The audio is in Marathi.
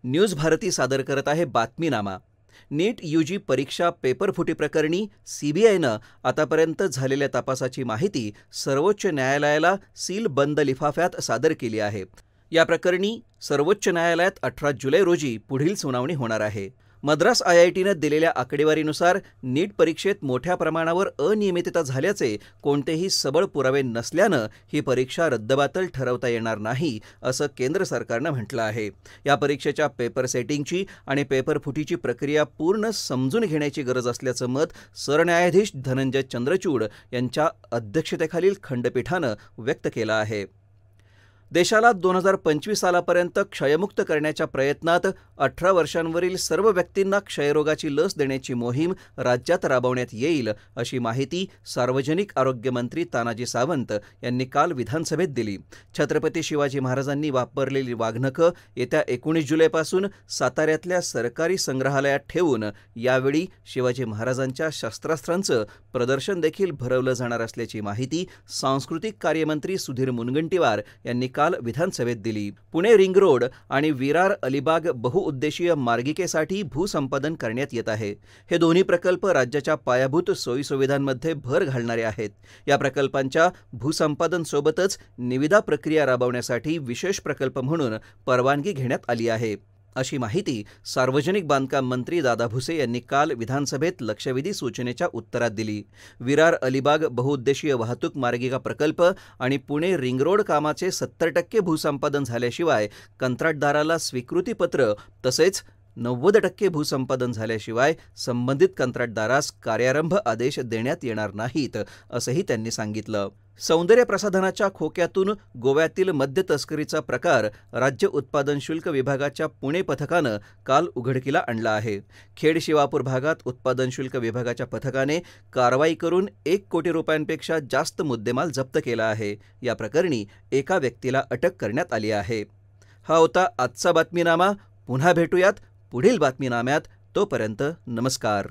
न्यूज भारती सादर करत आहे बातमीनामा। नीट यूजी परीक्षा पेपरफुटी प्रकरणी सीबीआयनं आतापर्यंत झालेल्या तपासाची माहिती सर्वोच्च न्यायालयाला सील बंद लिफाफ्यात सादर केली आहे। या प्रकरणी सर्वोच्च न्यायालयात 18 जुलै रोजी पुढील सुनावणी होणार आहे। मद्रास आयआयटीनं दिलेल्या आकडेवारीनुसार नीट परीक्षेत मोठ्या प्रमाणावर अनियमितता झाल्याचे कोणतेही सबळ पुरावे नसल्यानं ही परीक्षा रद्दबातल ठरवता येणार नाही, असं केंद्र सरकारनं म्हटलं आहे। या परीक्षेच्या पेपर सेटिंगची आणि पेपर फुटीची प्रक्रिया पूर्ण समजून घेण्याची गरज असल्याचं मत सरन्यायाधीश धनंजय चंद्रचूड यांच्या अध्यक्षतेखालील खंडपीठानं व्यक्त केलं आहे। देशाला 2025 सालापर्यंत क्षयमुक्त करण्याच्या प्रयत्नात 18 वर्षांवरील सर्व व्यक्तींना क्षयरोगाची लस देण्याची मोहीम राज्यात राबवण्यात येईल, अशी माहिती सार्वजनिक आरोग्य मंत्री तानाजी सावंत यांनी काल विधानसभेत दिली। छत्रपती शिवाजी महाराजांनी वापरलेली वाघनखं येत्या 19 जुलैपासून साताऱ्यातल्या सरकारी संग्रहालयात ठेवून यावेळी शिवाजी महाराजांच्या शस्त्रास्त्रांचं प्रदर्शन देखील भरवलं जाणार असल्याची माहिती सांस्कृतिक कार्यमंत्री सुधीर मुनगंटीवार यांनी काल विधानसभेत दिली। पुणे रिंग रोड आणि विरार अलिबाग बहुउद्देशीय मार्गिकेसाठी भूसंपादन करण्यात येत आहे। हे दोन्ही प्रकल्प राज्याच्या पायाभूत सोयीसुविधांमध्ये भर घालणारे आहेत। या प्रकल्पांच्या भूसंपादन सोबतच निविदा प्रक्रिया राबवण्यासाठी विशेष प्रकल्प म्हणून परवानगी घेण्यात आली आहे, अशी माहिती सार्वजनिक बांधकाम मंत्री दादा भुसे यांनी काल विधानसभेत लक्षवेधी सूचनेच्या उत्तरात दिली। विरार अलिबाग बहुउद्देशीय वाहतूक मार्गिका प्रकल्प आणि पुणे रिंग रोड कामाचे 70% भूसंपादन झाल्याशिवाय कंत्राटदाराला स्वीकृतीपत्र तसेच 90% भूसंपादन झाल्याशिवाय संबंधित कंत्राटदारास कार्यारंभ आदेश देण्यात येणार नाहीत, असंही त्यांनी सांगितलं। सौंदर्य प्रसाधनाच्या खोक्यातून गोव्यातील मद्य तस्करीचा प्रकार राज्य उत्पादन शुल्क विभागाच्या पुणे पथकानं काल उघडकीला आणला आहे। खेड शिवापूर भागात उत्पादन शुल्क विभागाच्या पथकाने कारवाई करून 1 कोटी रुपयांपेक्षा जास्त मुद्देमाल जप्त केला आहे। या प्रकरणी एका व्यक्तीला अटक करण्यात आली आहे। हा होता आजचा बातमीनामा। पुन्हा भेटूयात पुढील बातमीनाम्यात। तोपर्यंत नमस्कार।